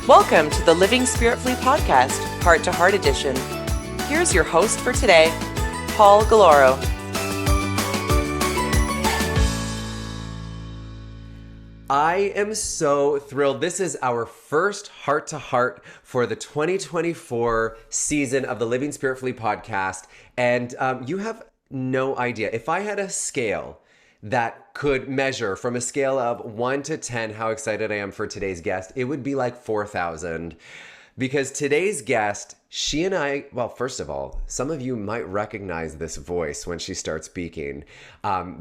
Welcome to the Living Spiritfully podcast, Heart to Heart edition. Here's your host for today, Paul Galloro. I am so thrilled. This is our first Heart to Heart for the 2024 season of the Living Spiritfully podcast. And you have no idea. If I had a scale that could measure from a scale of 1 to 10 how excited I am for today's guest, it would be like 4,000. Because today's guest, she and I, well, first of all, some of you might recognize this voice when she starts speaking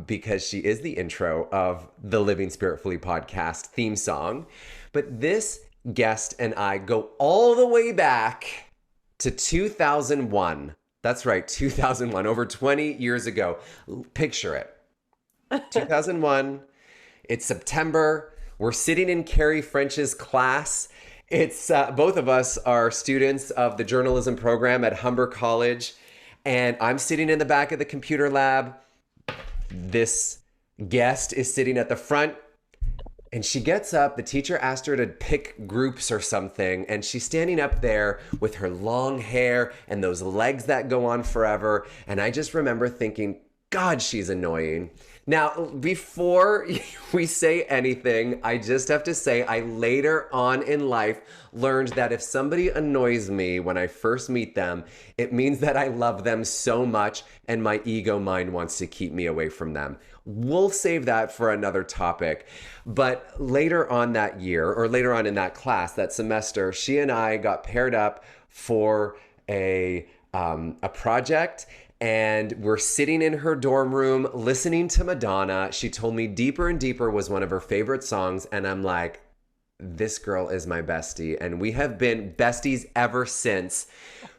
because she is the intro of the Living Spiritfully podcast theme song. But this guest and I go all the way back to 2001. That's right, 2001, over 20 years ago. Picture it. 2001, it's September. We're sitting in Carrie French's class. It's both of us are students of the journalism program at Humber College, and I'm sitting in the back of the computer lab. This guest is sitting at the front, and she gets up. The teacher asked her to pick groups or something, and she's standing up there with her long hair and those legs that go on forever. And I just remember thinking, God, she's annoying. Now, before we say anything, I just have to say I later on in life learned that if somebody annoys me when I first meet them, it means that I love them so much and my ego mind wants to keep me away from them. We'll save that for another topic. But later on that year, or later on in that class, that semester, she and I got paired up for a project. And we're sitting in her dorm room listening to Madonna. She told me Deeper and Deeper was one of her favorite songs. And I'm like, this girl is my bestie. And we have been besties ever since.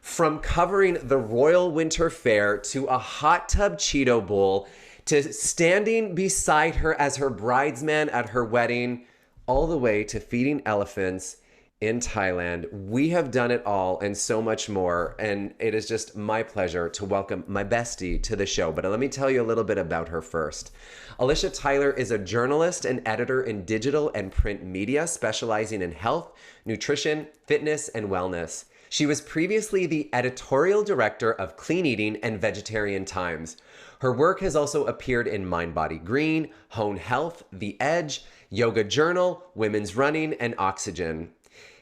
From covering the Royal Winter Fair to a hot tub Cheeto bowl to standing beside her as her bridesman at her wedding, all the way to feeding elephants in Thailand. We have done it all and so much more. And it is just my pleasure to welcome my bestie to the show. But let me tell you a little bit about her first. Alicia Tyler is a journalist and editor in digital and print media, specializing in health, nutrition, fitness, and wellness. She was previously the editorial director of Clean Eating and Vegetarian Times. Her work has also appeared in Mind Body Green, Hone Health, The Edge, Yoga Journal, Women's Running, and Oxygen.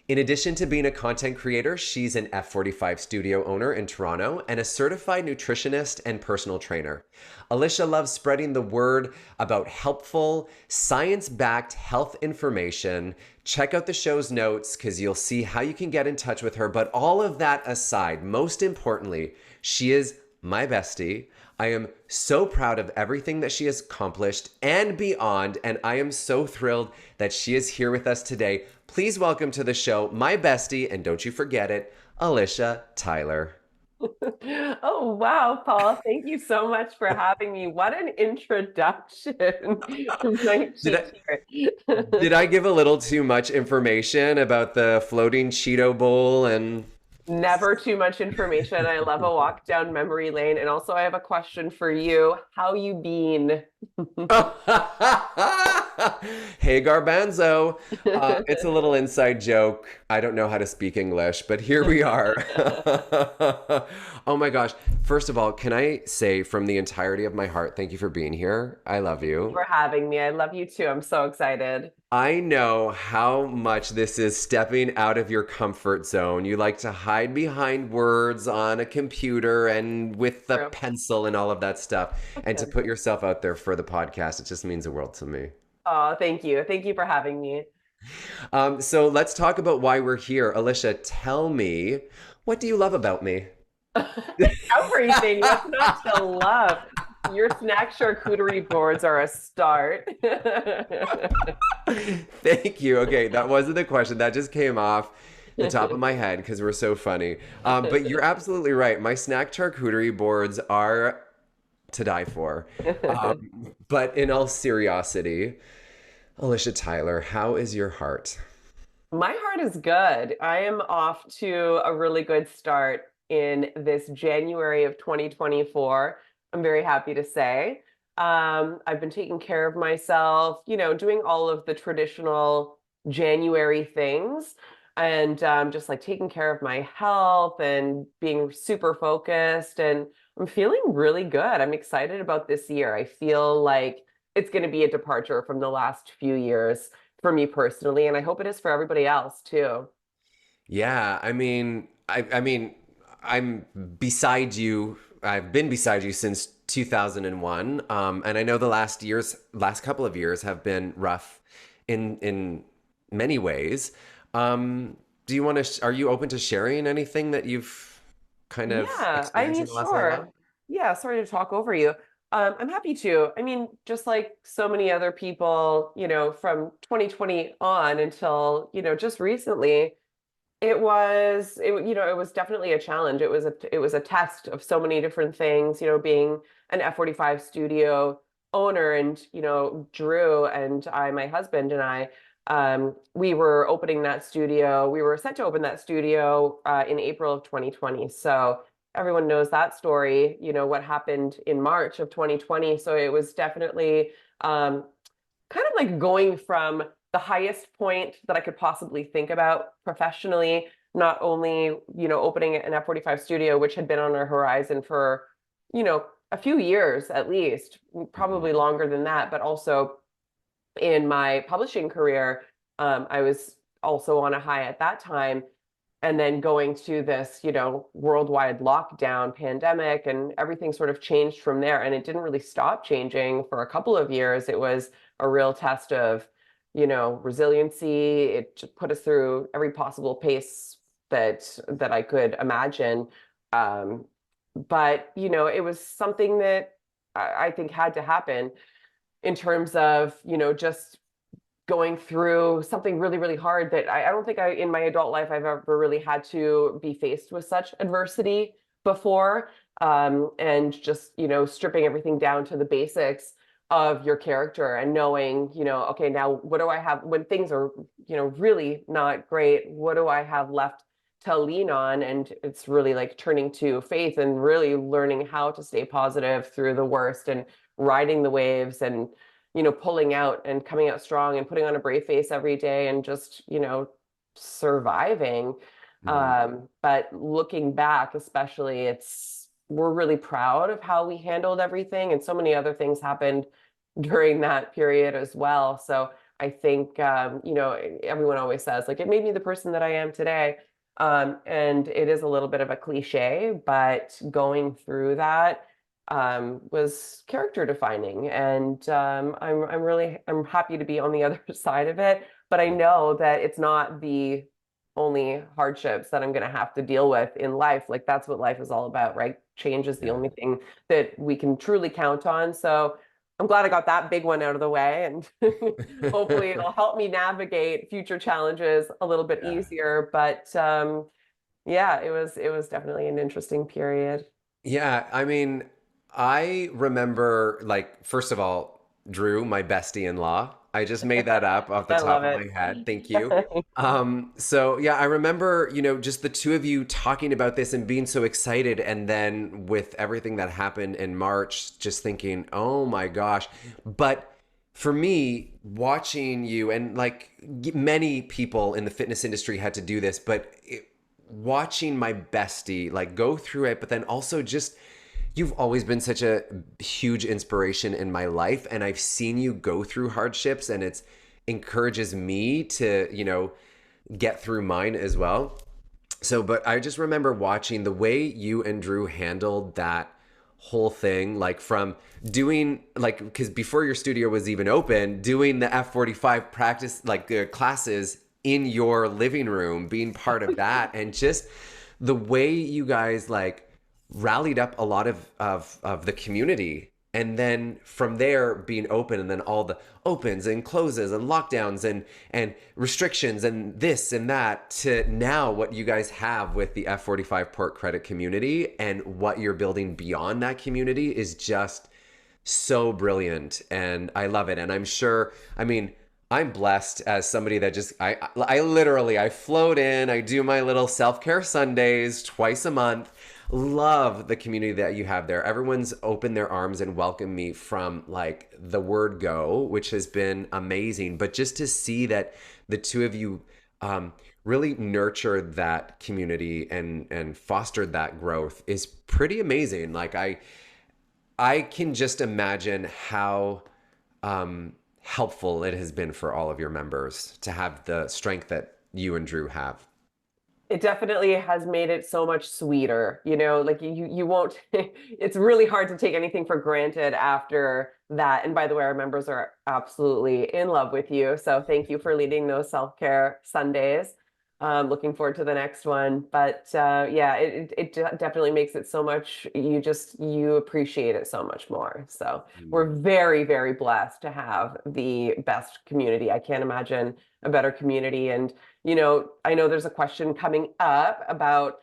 In addition to being a content creator, she's an F45 studio owner in Toronto and a certified nutritionist and personal trainer. Alicia loves spreading the word about helpful, science-backed health information. Check out the show's notes because you'll see how you can get in touch with her. But all of that aside, most importantly, she is my bestie. I am so proud of everything that she has accomplished and beyond, and I am so thrilled that she is here with us today. Please welcome to the show my bestie, and don't you forget it, Alicia Tyler. Oh, wow, Paul. Thank you so much for having me. What an introduction. Did I give a little too much information about the floating Cheeto bowl and... Never too much information. I love a walk down memory lane. And also, I have a question for you. How you been? Hey, Garbanzo. It's a little inside joke. I don't know how to speak English, but here we are. Oh my gosh. First of all, can I say from the entirety of my heart, thank you for being here. I love you. For having me. I love you too. I'm so excited. I know how much this is stepping out of your comfort zone. You like to hide behind words on a computer and with the pencil and all of that stuff. And to put yourself out there for the podcast, it just means the world to me. Oh, thank you. Thank you for having me. So let's talk about why we're here. Alicia, tell me, what do you love about me? Everything. What's not to love? Your snack charcuterie boards are a start. Thank you. Okay, that wasn't the question. That just came off the top of my head because we're so funny. But you're absolutely right. My snack charcuterie boards are to die for. But in all seriousity, Alicia Tyler, how is your heart? My heart is good. I am off to a really good start in this January of 2024. I'm very happy to say. I've been taking care of myself, doing all of the traditional January things. and just like taking care of my health and being super focused. And I'm feeling really good. I'm excited about this year. I feel like it's going to be a departure from the last few years for me personally, and I hope it is for everybody else too. Yeah, I mean, I'm beside you. I've been beside you since 2001, and I know the last couple of years have been rough in many ways. Do you want to? Are you open to sharing anything that you've kind of Yeah, I experienced mean, in the last little sure. while? Yeah, sorry to talk over you. I'm happy to. I mean, just like so many other people, from 2020 on until, just recently, it was definitely a challenge. It was a test of so many different things, being an F45 studio owner, and, Drew and my husband and I, we were opening that studio. We were set to open that studio in April of 2020. So everyone knows that story, what happened in March of 2020. So it was definitely um, kind of like going from the highest point that I could possibly think about professionally, not only, opening an F45 studio, which had been on our horizon for, a few years at least, Mhm. probably longer than that, but also in my publishing career, I was also on a high at that time. And then going to this, worldwide lockdown pandemic, and everything sort of changed from there. And it didn't really stop changing for a couple of years. It was a real test of, resiliency. It just put us through every possible pace that I could imagine. Um, but, it was something that I think had to happen in terms of, just going through something really, really hard that I don't think in my adult life, I've ever really had to be faced with such adversity before. And just, stripping everything down to the basics of your character and knowing, okay, now what do I have when things are, really not great? What do I have left to lean on? And it's really like turning to faith and really learning how to stay positive through the worst and riding the waves and, pulling out and coming out strong and putting on a brave face every day and just, surviving. Mhm. But looking back, especially, we're really proud of how we handled everything, and so many other things happened during that period as well. So I think, everyone always says, like, it made me the person that I am today. And it is a little bit of a cliche, but going through that was character defining, and I'm happy to be on the other side of it. But I know that it's not the only hardships that I'm going to have to deal with in life. Like that's what life is all about, right? Change is the Yeah. only thing that we can truly count on. So I'm glad I got that big one out of the way, and hopefully it'll help me navigate future challenges a little bit Yeah. easier. But yeah, it was definitely an interesting period. Yeah, I mean, I remember, like, first of all, Drew, my bestie in law. I just made that up off the I top love of it. my head. Thank you. So yeah, I remember, just the two of you talking about this and being so excited, and then with everything that happened in March, just thinking, oh my gosh. But for me, watching you, and like many people in the fitness industry had to do this, but watching my bestie like go through it, but then also just you've always been such a huge inspiration in my life, and I've seen you go through hardships, and it's encourages me to, get through mine as well. So, but I just remember watching the way you and Drew handled that whole thing, like from doing, like, because before your studio was even open, doing the F45 practice, like classes in your living room, being part of that, and just the way you guys like rallied up a lot of the community, and then from there being open, and then all the opens and closes and lockdowns and restrictions and this and that, to now what you guys have with the F45 port credit community, and what you're building beyond that community is just so brilliant, and I love it. And I'm sure, I mean, I'm blessed as somebody that just I literally I float in, I do my little self-care Sundays twice a month. Love the community that you have there. Everyone's opened their arms and welcomed me from like the word go, which has been amazing. But just to see that the two of you really nurtured that community and fostered that growth is pretty amazing. Like I can just imagine how helpful it has been for all of your members to have the strength that you and Drew have. It definitely has made it so much sweeter, like you won't it's really hard to take anything for granted after that. And by the way, our members are absolutely in love with you. So thank you for leading those self-care Sundays. Looking forward to the next one. But yeah, definitely makes it so much, you appreciate it so much more. So we're Mm. very, very blessed to have the best community. I can't imagine a better community. And I know there's a question coming up about,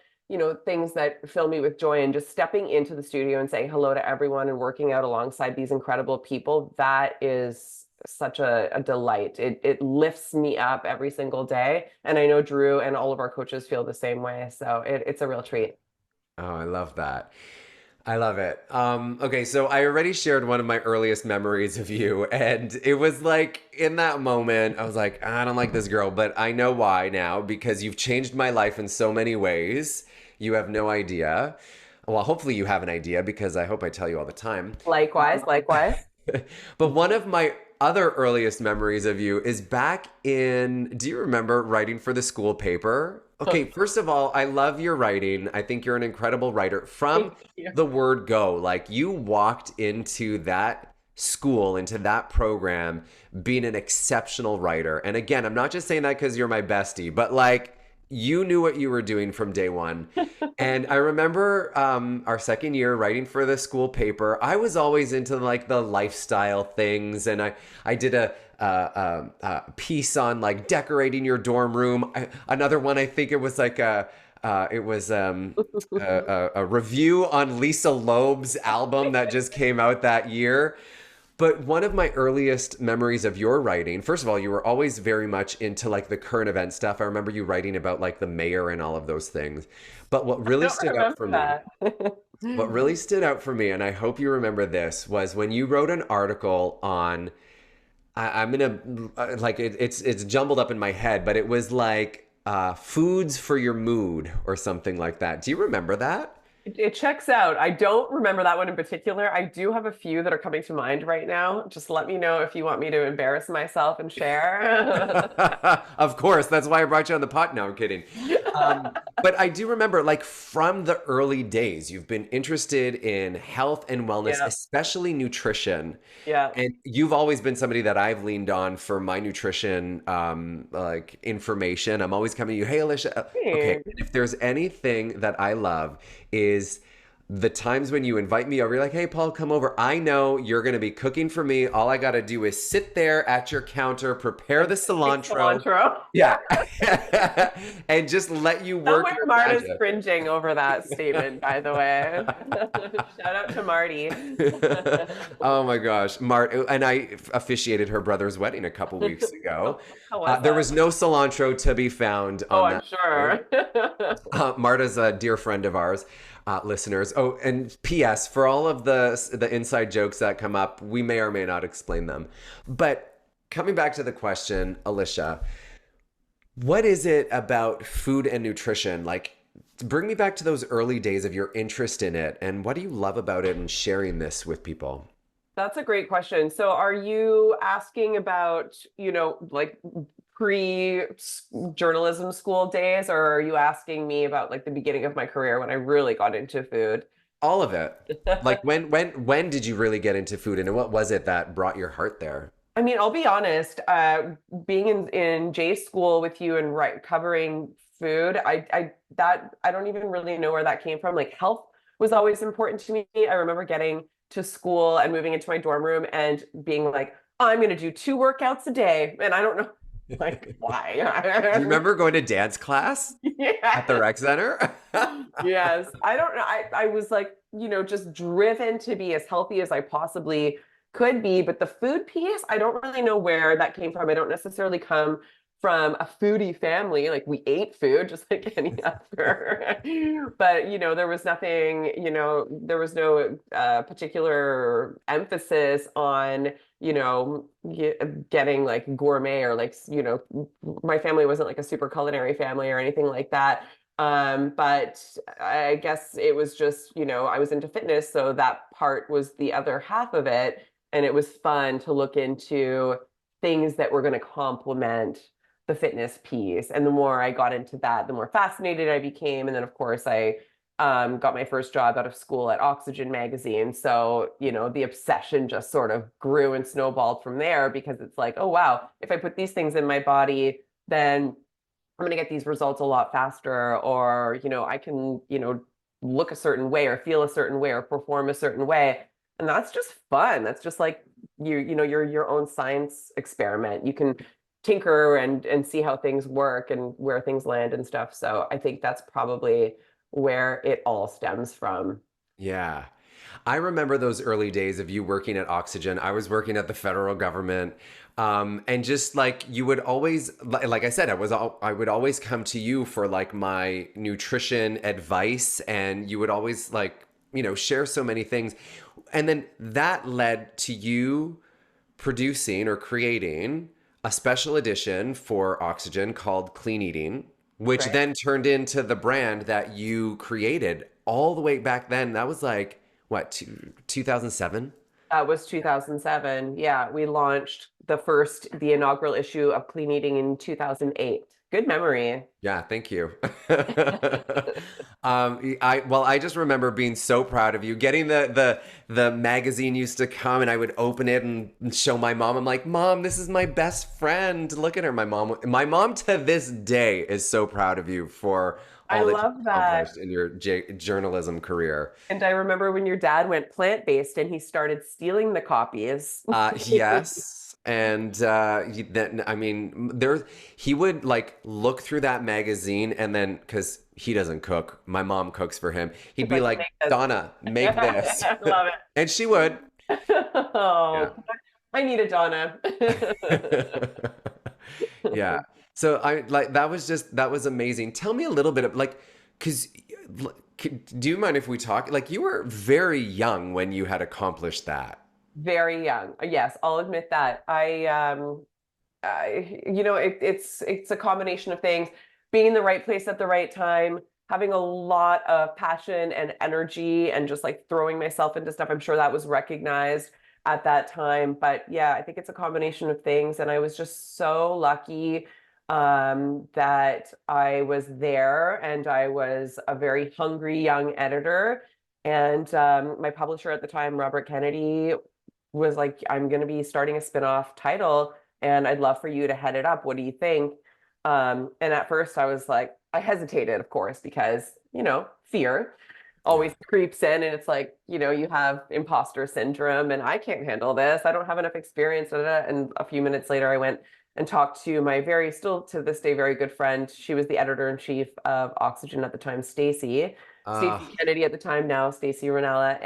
things that fill me with joy, and just stepping into the studio and saying hello to everyone and working out alongside these incredible people. That is such a delight. It lifts me up every single day. And I know Drew and all of our coaches feel the same way. So it's a real treat. Oh, I love that. I love it. Okay, so I already shared one of my earliest memories of you, and it was like in that moment, I was like, I don't like this girl, but I know why now because you've changed my life in so many ways. You have no idea. Well, hopefully you have an idea because I hope I tell you all the time. Likewise, likewise. But one of my other earliest memories of you is back in, do you remember writing for the school paper? Okay, first of all, I love your writing. I think you're an incredible writer from Thank you. the word go. Like you walked into that school, into that program, being an exceptional writer. And again, I'm not just saying that because you're my bestie, but like you knew what you were doing from day one. And I remember our second year writing for the school paper. I was always into like the lifestyle things, and I did a piece on like decorating your dorm room. Another one, I think it was like it was a review on Lisa Loeb's album that just came out that year. But one of my earliest memories of your writing, first of all, you were always very much into like the current event stuff. I remember you writing about like the mayor and all of those things. But what I really don't stood out for remember me, that. what really stood out for me, and I hope you remember this, was when you wrote an article on, I'm gonna like it's jumbled up in my head, but it was like foods for your mood or something like that. Do you remember that? It checks out. I don't remember that one in particular. I do have a few that are coming to mind right now. Just let me know if you want me to embarrass myself and share. Of course, that's why I brought you on the pot. No, I'm kidding. But I do remember, like, from the early days, you've been interested in health and wellness, Yeah, especially nutrition. yeah. And you've always been somebody that I've leaned on for my nutrition, like information. I'm always coming to you, hey, Alicia. Okay, Hey. and if there's anything that I love is the times when you invite me over, you're like, hey, Paul, come over. I know you're going to be cooking for me. All I got to do is sit there at your counter, prepare the Big cilantro. cilantro. Yeah. And just let you work Somewhere your Marta's magic. cringing over that statement, by the way. Shout out to Marty. Oh my gosh, Mart, and I officiated her brother's wedding a couple weeks ago. How was There that? was no cilantro to be found Oh, on I'm that day. sure. Marta's a dear friend of ours, listeners. Oh, and P.S. for all of the inside jokes that come up, we may or may not explain them. But coming back to the question, Alicia, what is it about food and nutrition? Like, bring me back to those early days of your interest in it, and what do you love about it and sharing this with people? That's a great question. So are you asking about, like pre-journalism school days, or are you asking me about like the beginning of my career when I really got into food? All of it. Like when did you really get into food, and what was it that brought your heart there? I mean, I'll be honest, being in J school with you and covering food, I don't even really know where that came from. Like health was always important to me. I remember getting to school and moving into my dorm room and being like, I'm gonna do 2 workouts a day. And I don't know like Do you why. remember going to dance class at the Yeah. rec center? Yes. I don't know. I was like, just driven to be as healthy as I possibly could be. But the food piece, I don't really know where that came from. I don't necessarily come from a foodie family. Like we ate food just like any other. But, there was nothing, there was no particular emphasis on, getting like gourmet or like, my family wasn't like a super culinary family or anything like that. But I guess it was just, I was into fitness, so that part was the other half of it. And it was fun to look into things that were going to complement the fitness piece. And the more I got into that, the more fascinated I became. And then, of course, I got my first job out of school at Oxygen magazine. So, the obsession just sort of grew and snowballed from there because it's like, oh, wow, if I put these things in my body, then I'm going to get these results a lot faster, or, I can, look a certain way or feel a certain way or perform a certain way. And that's just fun. That's just like you're your own science experiment. You can tinker and see how things work and where things land and stuff. So I think that's probably where it all stems from. Yeah. I remember those early days of you working at Oxygen. I was working at the federal government. And just like you would always, like I said, I would always come to you for like my nutrition advice, and you would always like, share so many things. And then that led to you producing or creating a special edition for Oxygen called Clean Eating, which Right. then turned into the brand that you created all the way back then. That was like, what, 2007? That was 2007. Yeah, we launched the inaugural issue of Clean Eating in 2008. Good memory. Yeah, thank you. I just remember being so proud of you. Getting the magazine used to come, and I would open it and show my mom. I'm like, Mom, this is my best friend. Look at her. My mom to this day is so proud of you for I all that you love that. accomplished in your journalism career. And I remember when your dad went plant-based and he started stealing the copies. Yes. And then, I mean, he would like look through that magazine, and then because he doesn't cook, my mom cooks for him. He'd It's be like, like, make this. Donna, make this. I love And she would. it. Yeah. Oh, I need a Donna. Yeah. So I like that was amazing. Tell me a little bit of like, because do you mind if we talk? Like, you were very young when you had accomplished that. Very young. Yes, I'll admit that. It's a combination of things. Being in the right place at the right time, having a lot of passion and energy, and just like throwing myself into stuff. I'm sure that was recognized at that time. But yeah, I think it's a combination of things. And I was just so lucky that I was there, and I was a very hungry young editor. And my publisher at the time, Robert Kennedy, was like, I'm going to be starting a spin-off title and I'd love for you to head it up. What do you think? And at first I was like, I hesitated, of course, because, fear Yeah. always creeps in, and it's like, you have imposter syndrome and I can't handle this. I don't have enough experience. And a few minutes later, I went and talked to my still to this day, very good friend. She was the editor-in-chief of Oxygen at the time, Uh, Stacey Kennedy at the time, now Stacey Ranella.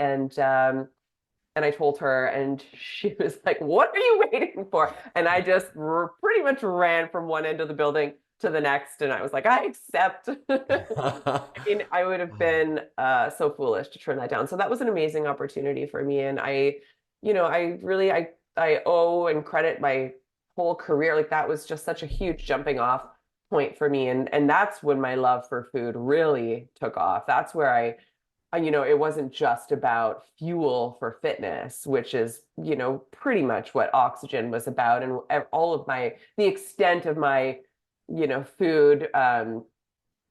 And I told her, and she was like, "What are you waiting for?" And I just pretty much ran from one end of the building to the next, and I was like, "I accept." I mean, I would have been so foolish to turn that down. So that was an amazing opportunity for me, and I owe and credit my whole career. Like that was just such a huge jumping off point for me, and that's when my love for food really took off. That's where it wasn't just about fuel for fitness, which is, pretty much what Oxygen was about. And all of the extent of my, food,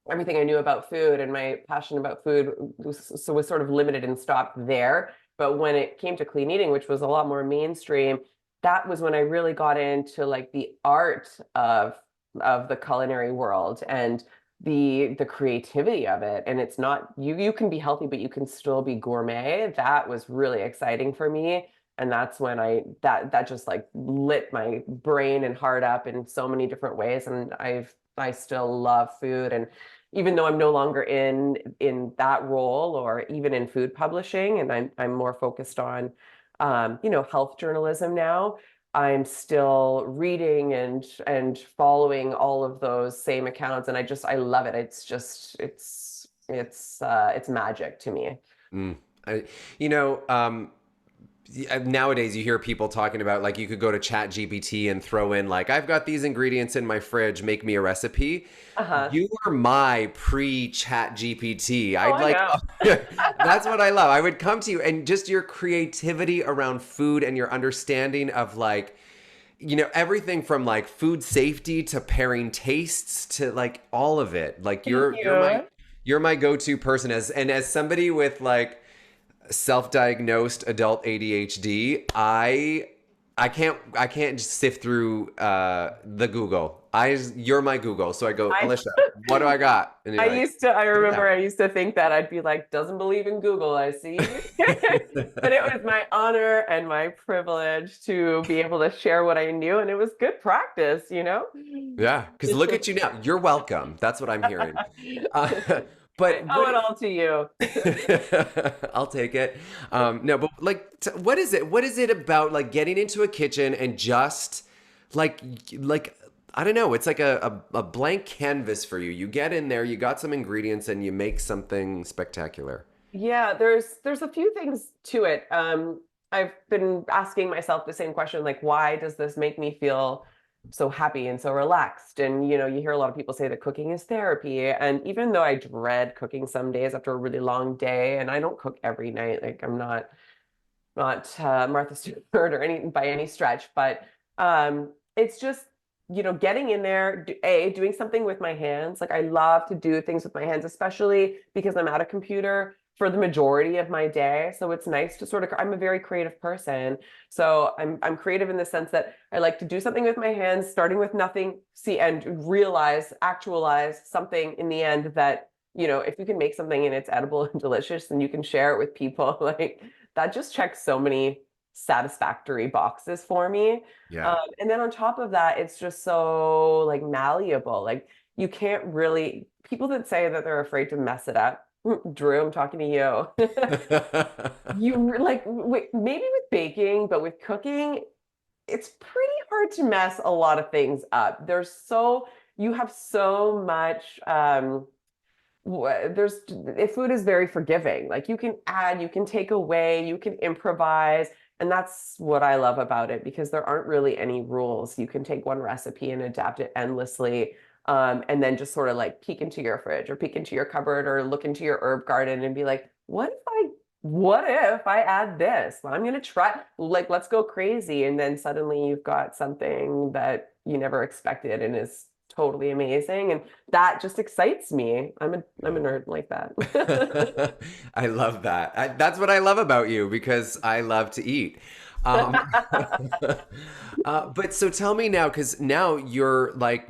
everything I knew about food and my passion about food was sort of limited and stopped there. But when it came to clean eating, which was a lot more mainstream, that was when I really got into like the art of the culinary world and the creativity of it. And it's not, you can be healthy but you can still be gourmet. That was really exciting for me. And that's when that just like lit my brain and heart up in so many different ways. And I still love food. And even though I'm no longer in that role or even in food publishing, and I'm more focused on health journalism now, I'm still reading and following all of those same accounts, and I love it. It's just it's magic to me. Mm. I, you know, nowadays you hear people talking about like you could go to Chat GPT and throw in like I've got these ingredients in my fridge, make me a recipe. Uh-huh. You are my pre-Chat GPT. Oh, I'd I like know. that's what I love. I would come to you and just your creativity around food and your understanding of like everything from like food safety to pairing tastes to like all of it. Like Thank you. you're my go-to person as somebody with like self-diagnosed adult ADHD. I can't just sift through the Google. You're my Google. So I go, I Alicia, what do I got? And you're like, I figure it remember out. I used to think that I'd be like, doesn't believe in Google, I see. But it was my honor and my privilege to be able to share what I knew, and it was good practice, you know? Yeah, because look at you now. You're welcome. That's what I'm hearing. I But owe it all to you. I'll take it. No, but like, what is it? What is it about like getting into a kitchen and just like, like, I don't know. It's like a blank canvas for you. You get in there, you got some ingredients, and you make something spectacular. Yeah, there's a few things to it. I've been asking myself the same question, like, why does this make me feel so happy and so relaxed? And you hear a lot of people say that cooking is therapy. And even though I dread cooking some days after a really long day, and I don't cook every night, like I'm not Martha Stewart or any by any stretch, but it's just getting in there, doing something with my hands. Like I love to do things with my hands, especially because I'm at a computer for the majority of my day. So it's nice to sort of I'm a very creative person. So I'm creative in the sense that I like to do something with my hands, starting with nothing, see and actualize something in the end that, if you can make something and it's edible and delicious and you can share it with people, like that just checks so many satisfactory boxes for me. Yeah. And then on top of that, it's just so like malleable. Like you can't really, people that say that they're afraid to mess it up. Drew, I'm talking to you. Like maybe with baking, but with cooking, it's pretty hard to mess a lot of things up. You have so much there's if food is very forgiving. Like you can add, you can take away, you can improvise, and that's what I love about it because there aren't really any rules. You can take one recipe and adapt it endlessly, and then just sort of like peek into your fridge or peek into your cupboard or look into your herb garden and be like, what if I add this? Well, I'm gonna try, like, let's go crazy. And then suddenly you've got something that you never expected and is totally amazing. And that just excites me. I'm a nerd like that. I love that. That's what I love about you because I love to eat. Um, but so tell me now, because now you're like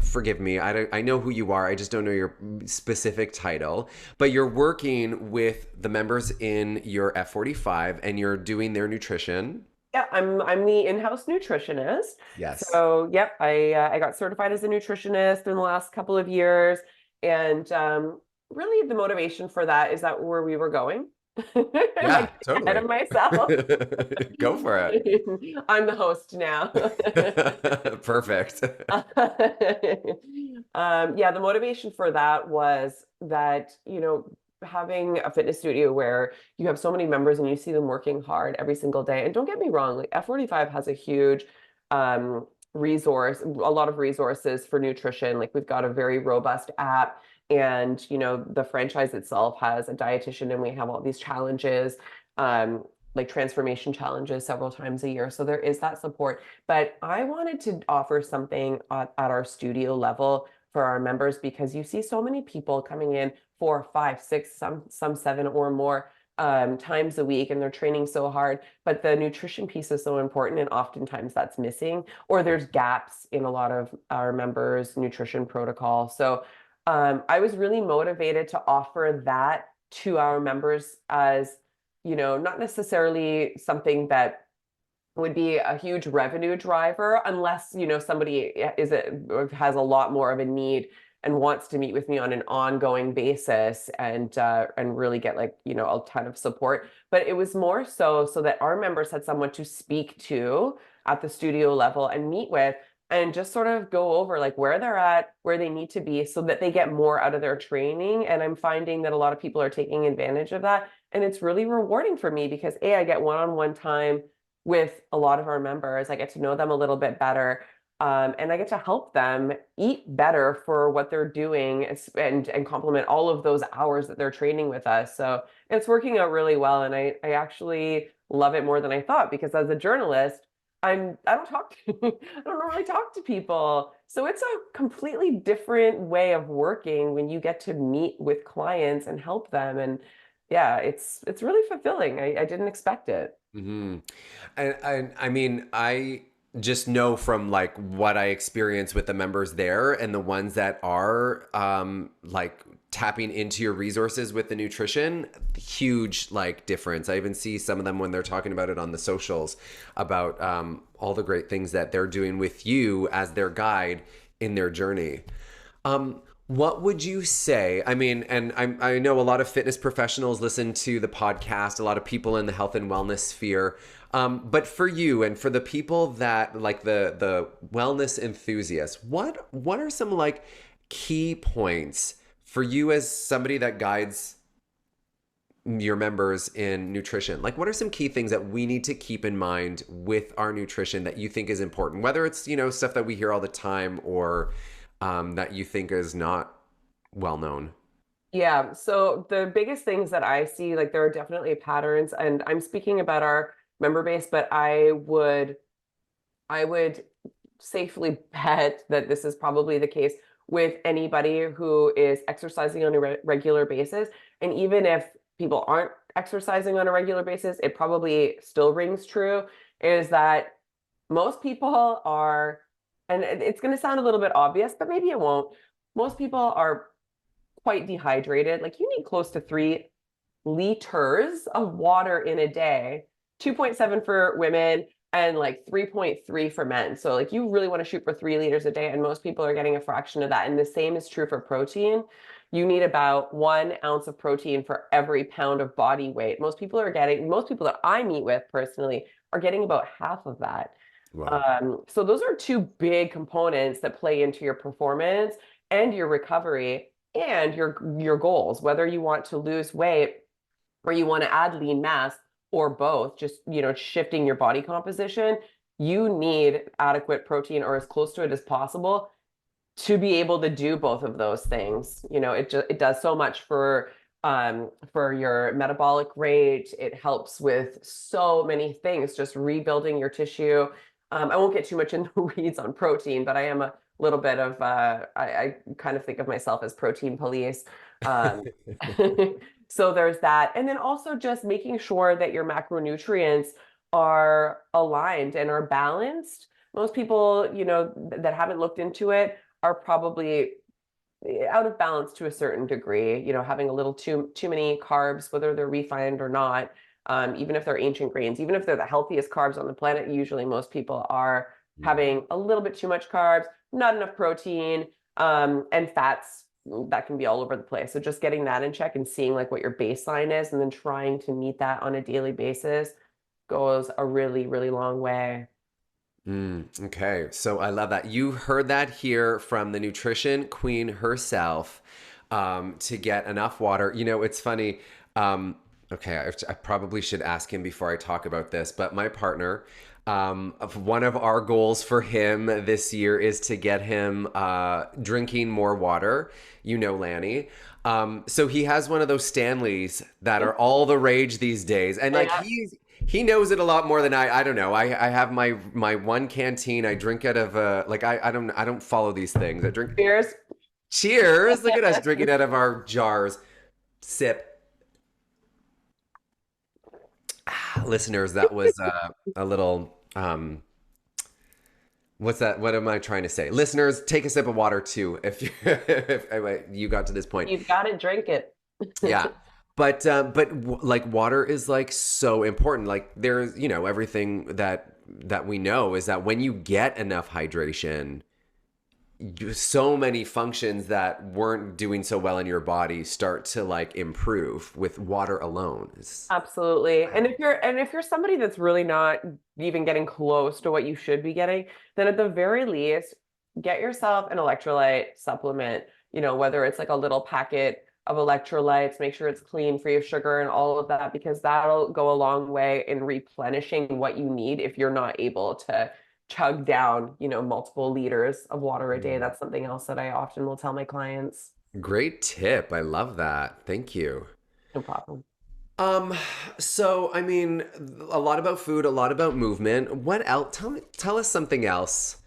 forgive me, I know who you are. I just don't know your specific title. But you're working with the members in your F45, and you're doing their nutrition. Yeah, I'm the in-house nutritionist. Yes. So, yep, I got certified as a nutritionist in the last couple of years, and really the motivation for that is that where we were going. Am I Yeah, getting ahead totally. of myself? Go for it. I'm the host now. Perfect. Yeah, the motivation for that was that, having a fitness studio where you have so many members and you see them working hard every single day. And don't get me wrong, like F45 has a huge a lot of resources for nutrition. Like we've got a very robust app and, the franchise itself has a dietitian and we have all these challenges. Like transformation challenges several times a year. So there is that support. But I wanted to offer something at our studio level for our members because you see so many people coming in 4, 5, 6, some 7 or more times a week, and they're training so hard. But the nutrition piece is so important, and oftentimes that's missing, or there's gaps in a lot of our members' nutrition protocol. So I was really motivated to offer that to our members as not necessarily something that would be a huge revenue driver unless, somebody has a lot more of a need and wants to meet with me on an ongoing basis and really get like, a ton of support. But it was more so that our members had someone to speak to at the studio level and meet with and just sort of go over like where they're at, where they need to be so that they get more out of their training. And I'm finding that a lot of people are taking advantage of that. And it's really rewarding for me because A, I get one-on-one time with a lot of our members. I get to know them a little bit better. And I get to help them eat better for what they're doing and complement all of those hours that they're training with us. So it's working out really well. And I actually love it more than I thought because as a journalist, I don't talk to I don't really talk to people. So it's a completely different way of working when you get to meet with clients and help them. And yeah, it's really fulfilling. I didn't expect it. Hmm. And I mean, I just know from like what I experience with the members there and the ones that are like tapping into your resources with the nutrition, huge like difference. I even see some of them when they're talking about it on the socials about all the great things that they're doing with you as their guide in their journey. What would you say? I mean, and I know a lot of fitness professionals listen to the podcast, a lot of people in the health and wellness sphere. But for you and for the people that like the wellness enthusiasts, what are some like key points for you as somebody that guides your members in nutrition? Like, what are some key things that we need to keep in mind with our nutrition that you think is important? Whether it's, stuff that we hear all the time or that you think is not well known. Yeah, so the biggest things that I see, like there are definitely patterns, and I'm speaking about our member base, but I would safely bet that this is probably the case with anybody who is exercising on a regular basis. And even if people aren't exercising on a regular basis, it probably still rings true, is that most people are, and it's going to sound a little bit obvious, but maybe it won't. Most people are quite dehydrated. Like you need close to 3 liters of water in a day, 2.7 for women and like 3.3 for men. So like you really want to shoot for 3 liters a day, and most people are getting a fraction of that. And the same is true for protein. You need about 1 ounce of protein for every pound of body weight. Most people that I meet with personally are getting about half of that. Wow. So those are two big components that play into your performance and your recovery and your goals, whether you want to lose weight or you want to add lean mass or both, just shifting your body composition, you need adequate protein or as close to it as possible to be able to do both of those things. It does so much for your metabolic rate. It helps with so many things, just rebuilding your tissue. I won't get too much into the weeds on protein, but I am a little bit of I kind of think of myself as protein police. Um, so there's that. And then also just making sure that your macronutrients are aligned and are balanced. Most people, that haven't looked into it are probably out of balance to a certain degree, having a little too many carbs, whether they're refined or not, even if they're ancient grains, even if they're the healthiest carbs on the planet, usually most people are having a little bit too much carbs, not enough protein, and fats that can be all over the place. So just getting that in check and seeing like what your baseline is and then trying to meet that on a daily basis goes a really, really long way. Okay, so I love that. You heard that here from the nutrition queen herself. To get enough water. It's funny. Okay, I probably should ask him before I talk about this, but my partner, one of our goals for him this year is to get him drinking more water. Lanny. So he has one of those Stanleys that are all the rage these days, and like Yeah. he knows it a lot more than I don't know. I have my one canteen. I drink out of like I don't follow these things. I drink. Cheers. Cheers! Look at us drinking out of our jars. Sip. Listeners, that was a little what's that? What am I trying to say? Listeners, take a sip of water too if you if you got to this point. You've got to drink it. Yeah. But like water is like so important. Like there's, everything that we know is that when you get enough hydration, so many functions that weren't doing so well in your body start to like improve with water alone. It's Absolutely. And wild. if you're somebody that's really not even getting close to what you should be getting, then at the very least, get yourself an electrolyte supplement, whether it's like a little packet of electrolytes, make sure it's clean, free of sugar and all of that, because that'll go a long way in replenishing what you need if you're not able to chug down, multiple liters of water a day. That's something else that I often will tell my clients. Great tip. I love that. Thank you. No problem. Um, so I mean, a lot about food, a lot about movement. What else? Tell us something else.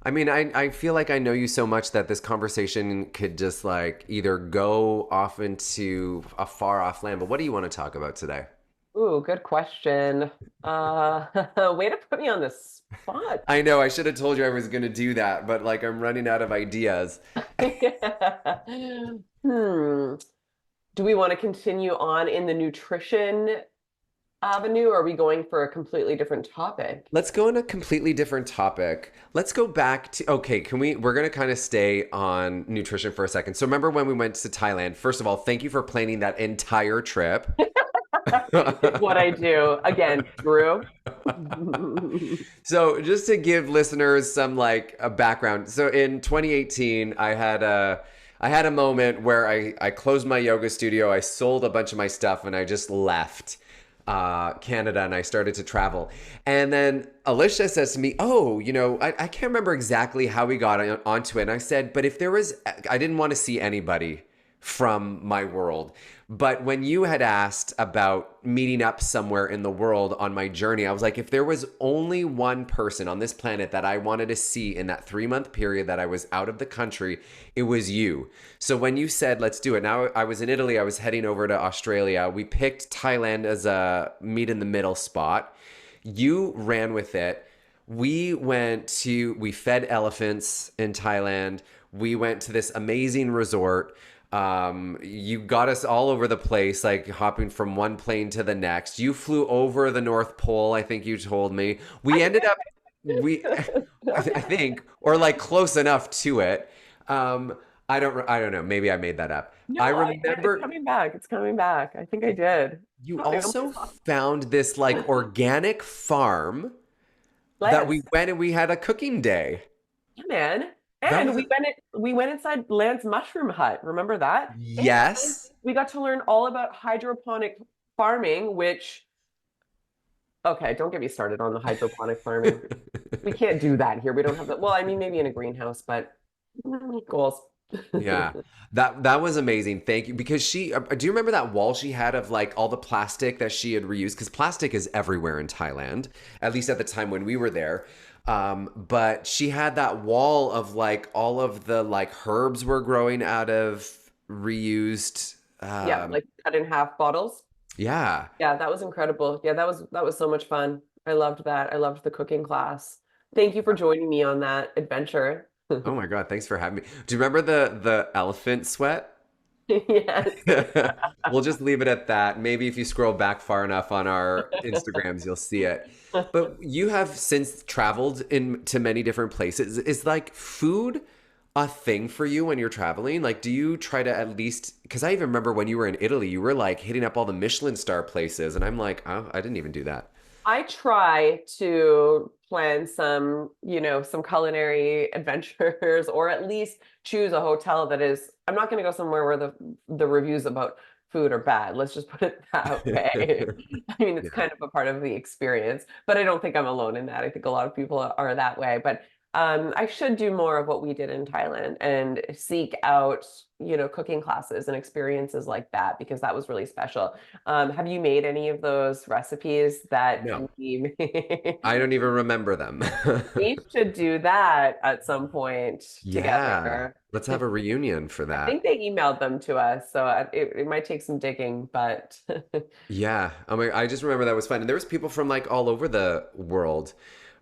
I mean, I feel like I know you so much that this conversation could just like either go off into a far off land, but what do you want to talk about today? Ooh, good question. Way to put me on the spot. I know I should have told you I was going to do that, but like I'm running out of ideas. Hmm. Do we want to continue on in the nutrition avenue, or are we going for a completely different topic? Let's go on a completely different topic. Let's go back to, okay, we're going to kind of stay on nutrition for a second. So remember when we went to Thailand? First of all, thank you for planning that entire trip. It's what I do. Again, Drew. So just to give listeners some like a background. So in 2018, I had a moment where I closed my yoga studio, I sold a bunch of my stuff, and I just left Canada and I started to travel. And then Alicia says to me, "Oh, I can't remember exactly how we got onto it." And I said, "But if there was, I didn't want to see anybody from my world. But when you had asked about meeting up somewhere in the world on my journey, I was like, if there was only one person on this planet that I wanted to see in that 3-month period that I was out of the country, it was you. So when you said, let's do it, now I was in Italy, I was heading over to Australia. We picked Thailand as a meet in the middle spot. You ran with it. We fed elephants in Thailand. We went to this amazing resort. You got us all over the place, like hopping from one plane to the next. You flew over the North Pole, I think you told me. We ended up, we, I think, or like close enough to it. Um, I don't know. Maybe I made that up. I No, it's remember coming back. It's coming back. I think I did. you Oh, I almost also lost found this like organic farm that we Lance. went and we had a cooking day. Yeah, man. That And was, we went inside Lance Mushroom Hut. Remember that? And yes. we got to learn all about hydroponic farming, which, okay, don't get me started on the hydroponic farming. We can't do that here. We don't have that. Well, I mean, maybe in a greenhouse, but goals. Yeah, that was amazing. Thank you. Because do you remember that wall she had of like all the plastic that she had reused? Because plastic is everywhere in Thailand, at least at the time when we were there. But she had that wall of like all of the like herbs were growing out of reused. Yeah, like cut in half bottles. Yeah. Yeah, that was incredible. Yeah, that was so much fun. I loved that. I loved the cooking class. Thank you for joining me on that adventure. Oh my God, thanks for having me. Do you remember the elephant sweat? Yes. We'll just leave it at that. Maybe if you scroll back far enough on our Instagrams, you'll see it. But you have since traveled to many different places. Is like food a thing for you when you're traveling? Like, do you try to at least, because I even remember when you were in Italy, you were like hitting up all the Michelin star places. And I'm like, oh, I didn't even do that. I try to plan some culinary adventures, or at least choose a hotel that is, I'm not going to go somewhere where the reviews about food are bad. Let's just put it that way. I mean, it's Yeah. kind of a part of the experience, but I don't think I'm alone in that. I think a lot of people are that way. But I should do more of what we did in Thailand and seek out, cooking classes and experiences like that, because that was really special. Have you made any of those recipes that No, we I don't even remember them. we should do that at some point Yeah, together? let's have a reunion for I that. think they emailed them to us, so it might take some digging, but Yeah. Oh my, I just remember that was fun. And there was people from like all over the world.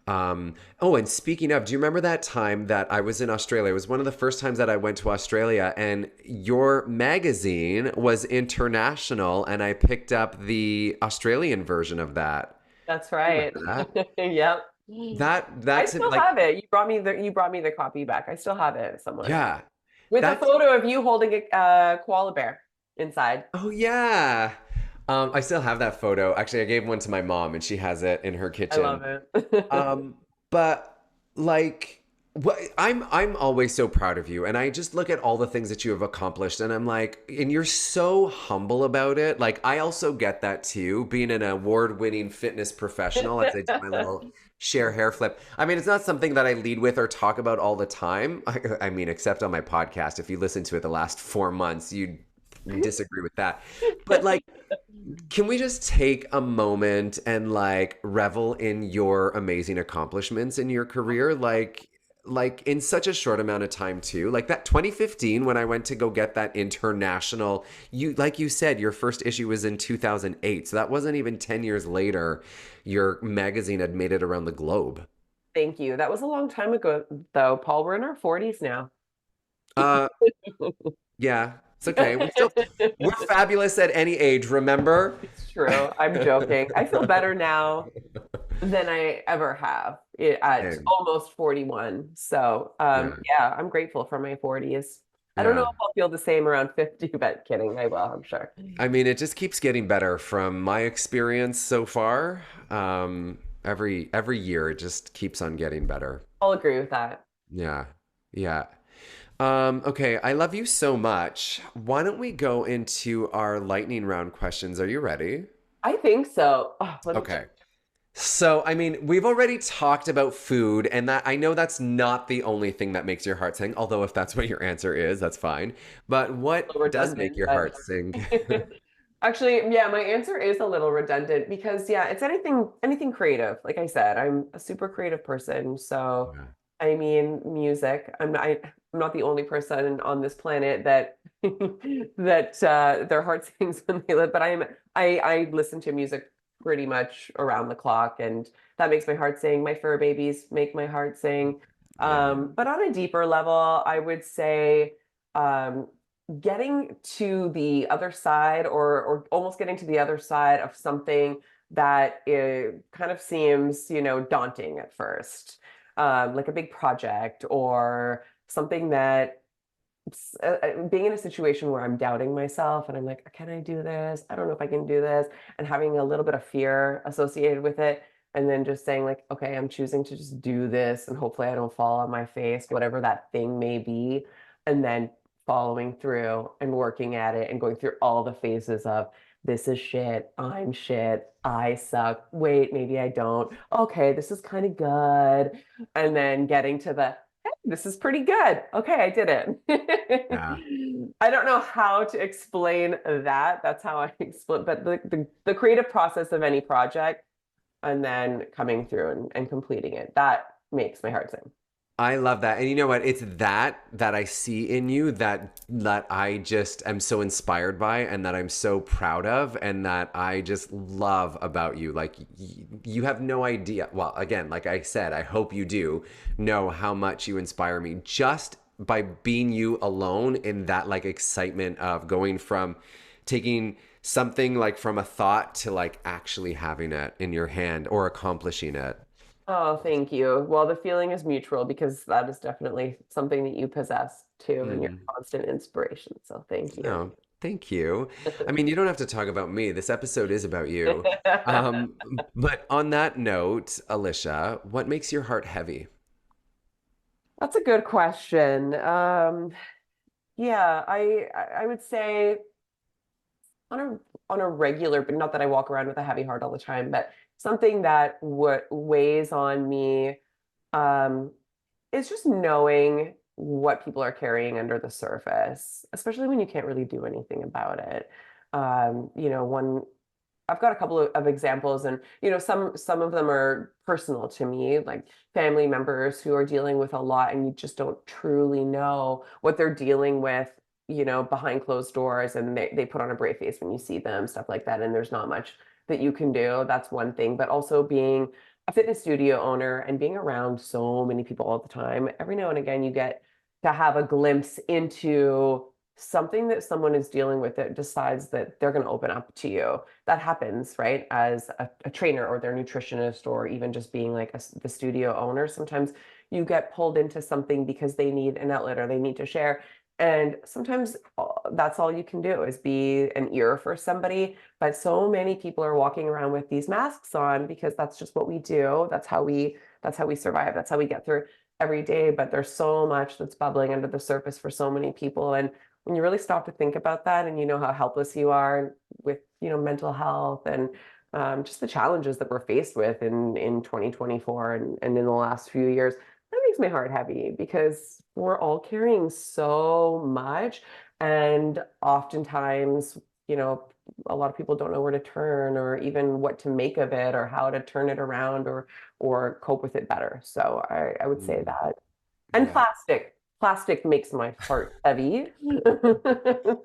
Oh, and speaking of, do you remember that time that I was in Australia? It was one of the first times that I went to Australia and your magazine was international and I picked up the Australian version of that. that's You right. remember that? Yep. I that's still like, have it. You brought me the copy back. I still have it somewhere yeah, with a that's, photo of you holding a koala bear inside. oh yeah. I still have that photo. Actually, I gave one to my mom and she has it in her I kitchen. love it. Um, but like I'm always so proud of you and I just look at all the things that you have accomplished and I'm like and you're so humble about it. Like I also get that too, being an award-winning fitness professional as I do my little share hair flip. I mean, it's not something that I lead with or talk about all the time. I mean, except on my podcast. If you listen to it the last 4 months, you'd disagree with that. But like can we just take a moment and like revel in your amazing accomplishments in your career? Like in such a short amount of time too. Like that 2015 when I went to go get that international, you like you said, your first issue was in 2008. So that wasn't even 10 years later. Your magazine had made it around the globe. Thank you. That was a long time ago, though, Paul. We're in our 40s now. Uh yeah, it's okay. We're fabulous at any age, remember? It's true. I'm joking. I feel better now than I ever have at Same. almost 41. So, Yeah. yeah, I'm grateful for my 40s. I don't know Yeah. if I'll feel the same around 50, but kidding, I will, I'm sure. I mean, it just keeps getting better from my experience so far. Every year, it just keeps on getting better. I'll agree with that. Yeah, yeah. Okay, I love you so much. Why don't we go into our lightning round questions? Are you ready? I think so. Oh, let me check. Okay. So, I mean, we've already talked about food, and that I know that's not the only thing that makes your heart sing, although if that's what your answer is, that's fine. But A little what does make redundant, your but heart sing? actually, yeah, my answer is a little redundant because yeah, it's anything creative. Like I said, I'm a super creative person. So Yeah. I mean, music. I'm not the only person on this planet that that their heart sings when they live, but I listen to music pretty much around the clock, and that makes my heart sing. My fur babies make my heart sing. Yeah. But on a deeper level, I would say um, getting to the other side, or almost getting to the other side of something that kind of seems, daunting at first, like a big project or something that being in a situation where I'm doubting myself and I'm like, can I do this? I don't know if I can do this, and having a little bit of fear associated with it. And then just saying, like, okay, I'm choosing to just do this, and hopefully I don't fall on my face, whatever that thing may be. And then following through and working at it and going through all the phases of this is shit, I suck. Wait, maybe I don't. Okay, this is kind of good. And then getting to the this is pretty good. Okay, I did it. Yeah. I don't know how to explain that. That's how I explain, but the creative process of any project and then coming through and completing it, that makes my heart sing. I love that. And you know what? It's that I see in you that I just am so inspired by and that I'm so proud of and that I just love about you. Like you have no idea. Well, again, like I said, I hope you do know how much you inspire me just by being you alone in that like excitement of going from taking something like from a thought to like actually having it in your hand or accomplishing it. Oh, thank you. Well, the feeling is mutual because that is definitely something that you possess too, and your Mm. constant inspiration. So thank you. No, thank you. I mean, you don't have to talk about me. This episode is about you. Um, but on that note, Alicia, what makes your heart heavy? That's a good question. Yeah, I would say on a regular, but not that I walk around with a heavy heart all the time, but something that what weighs on me um, is just knowing what people are carrying under the surface, especially when you can't really do anything about it. One I've got a couple of examples, and some of them are personal to me, like family members who are dealing with a lot, and you just don't truly know what they're dealing with, behind closed doors, and they put on a brave face when you see them, stuff like that, and there's not much that you can do. That's one thing, but also being a fitness studio owner and being around so many people all the time, every now and again you get to have a glimpse into something that someone is dealing with that decides that they're going to open up to you. That happens, right? As a trainer or their nutritionist, or even just being like the studio owner. Sometimes you get pulled into something because they need an outlet or they need to share. And sometimes that's all you can do is be an ear for somebody. But so many people are walking around with these masks on because that's just what we do. That's how we survive. That's how we get through every day. But there's so much that's bubbling under the surface for so many people. And when you really stop to think about that, and you know how helpless you are with, mental health, and just the challenges that we're faced with in 2024, and in the last few years, that makes my heart heavy because we're all carrying so much. And oftentimes, you know, a lot of people don't know where to turn, or even what to make of it, or how to turn it around, or cope with it better. So I would say Mm, that. And yeah. plastic makes my heart heavy.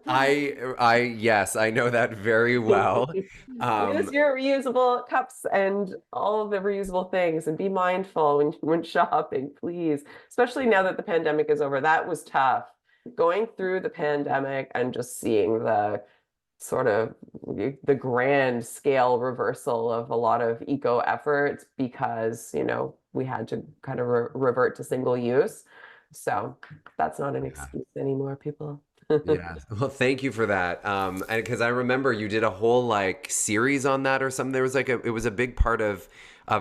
Yes, I know that very well. Use Um, your reusable cups and all of the reusable things, and be mindful when shopping, please. Especially now that the pandemic is over. That was tough. Going through the pandemic and just seeing the sort of the grand scale reversal of a lot of eco efforts because, we had to kind of revert to single use. So that's not an yeah. excuse anymore, people. Yeah. Well, thank you for that. And because I remember you did a whole like series on that or something. There was like it was a big part of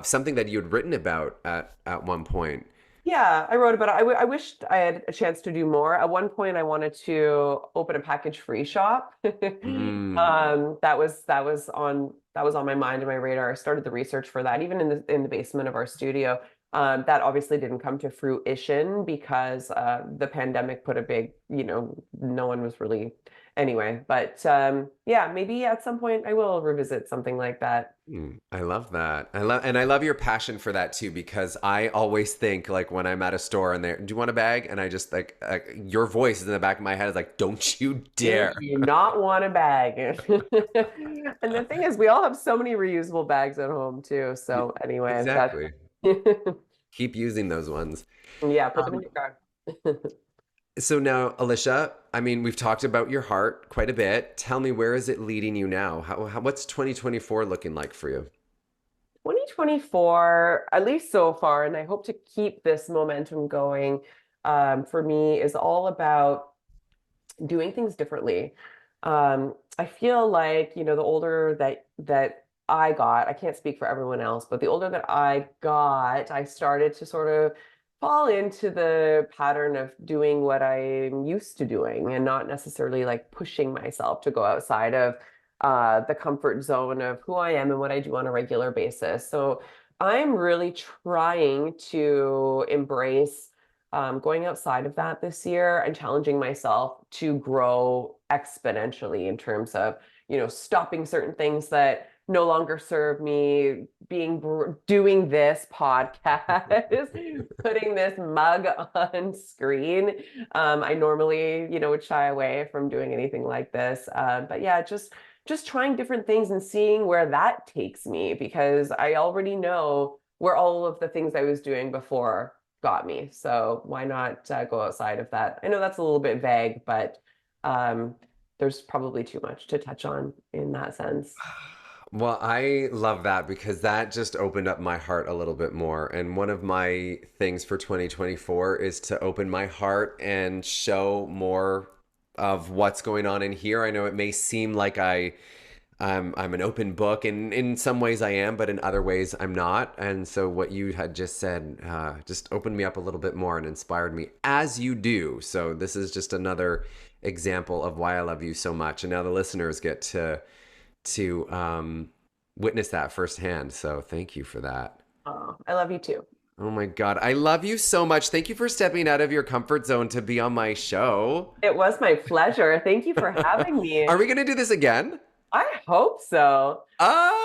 something that you had written about at one point. Yeah, I wrote about it. I wished I had a chance to do more. At one point, I wanted to open a package-free shop. Mm. That was on my mind and my radar. I started the research for that, even in the basement of our studio. That obviously didn't come to fruition because the pandemic put a big, no one was really anyway. But yeah, maybe at some point I will revisit something like that. I love that. I love your passion for that too, because I always think like when I'm at a store and do you want a bag? And I just like your voice is in the back of my head is like, don't you You dare. do not want a bag. And the thing is, we all have so many reusable bags at home too. Y- So anyway, that's Exactly. Keep using those ones. yeah, put them in Um, your car. so now, Alicia, I mean, we've talked about your heart quite a bit. Tell me, where is it leading you now? What's 2024 looking like for you? 2024, at least so far, and I hope to keep this momentum going, for me is all about doing things differently. I feel like, the older that I got, I can't speak for everyone else, but the older that I got, I started to sort of fall into the pattern of doing what I'm used to doing, and not necessarily like pushing myself to go outside of the comfort zone of who I am and what I do on a regular basis. So I'm really trying to embrace going outside of that this year and challenging myself to grow exponentially in terms of, stopping certain things that no longer serve me, doing this podcast, putting this mug on screen. I normally, would shy away from doing anything like this. But yeah, just trying different things and seeing where that takes me, because I already know where all of the things I was doing before got me. So why not go outside of that? I know that's a little bit vague, but um, there's probably too much to touch on in that sense. Well, I love that because that just opened up my heart a little bit more. And one of my things for 2024 is to open my heart and show more of what's going on in here. I know it may seem like I'm an open book, and in some ways I am, but in other ways I'm not. And so what you had just said just opened me up a little bit more and inspired me, as you do. So this is just another example of why I love you so much. And now the listeners get to witness that firsthand. So thank you for that. Oh, I love you too. Oh my God. I love you so much. Thank you for stepping out of your comfort zone to be on my show. It was my pleasure. Thank you for having me. Are we going to do this again? I hope so.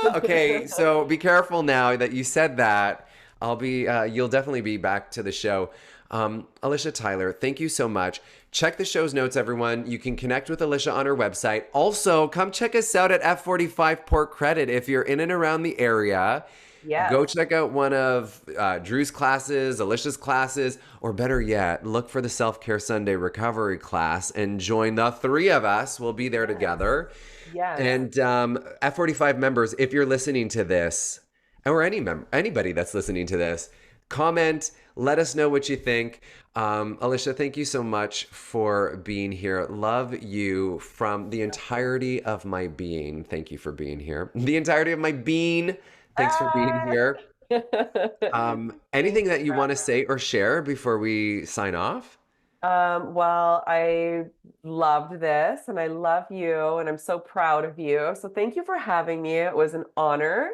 Okay. So be careful now that you said that. You'll definitely be back to the show. Alicia Tyler, thank you so much. Check the show's notes, everyone. You can connect with Alicia on her website. Also, come check us out at F45 Port Credit if you're in and around the area. Yes. Go check out one of Drew's classes, Alicia's classes, or better yet, look for the Self-Care Sunday recovery class and join the three of us. We'll be there together. Yes. And F45 members, if you're listening to this, or anybody that's listening to this, comment, let us know what you think. Alicia, thank you so much for being here. Love you from the entirety of my being. Thank you for being here. The entirety of my being. Thanks for being here. Anything that you want to say or share before we sign off? Well, I loved this and I love you and I'm so proud of you. So thank you for having me. It was an honor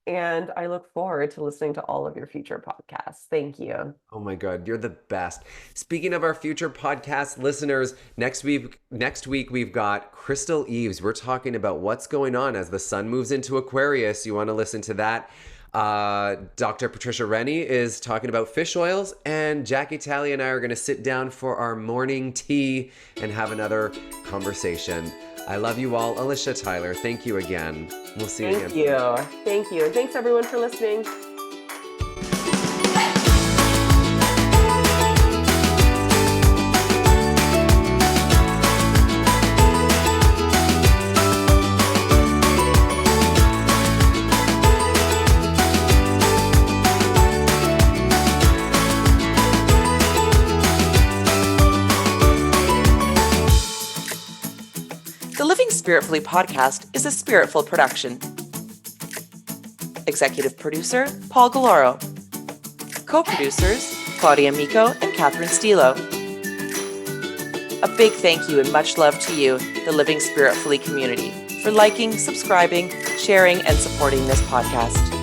and I look forward to listening to all of your future podcasts. Thank you. Oh my God, you're the best. Speaking of our future podcast listeners, next week we've got Crystal Eves. We're talking about what's going on as the sun moves into Aquarius. You want to listen to that? Dr. Patricia Rennie is talking about fish oils, and Jackie Talley and I are going to sit down for our morning tea and have another conversation. I love you all. Alicia Tyler, thank you again. We'll see you again. Thank you. Thank you. And thanks everyone for listening. The Living Spiritfully podcast is a Spiritful production. Executive producer, Paul Galloro. Co-producers, Claudia, Micco, and Catherine Stilo. A big thank you and much love to you, the Living Spiritfully community, for liking, subscribing, sharing, and supporting this podcast.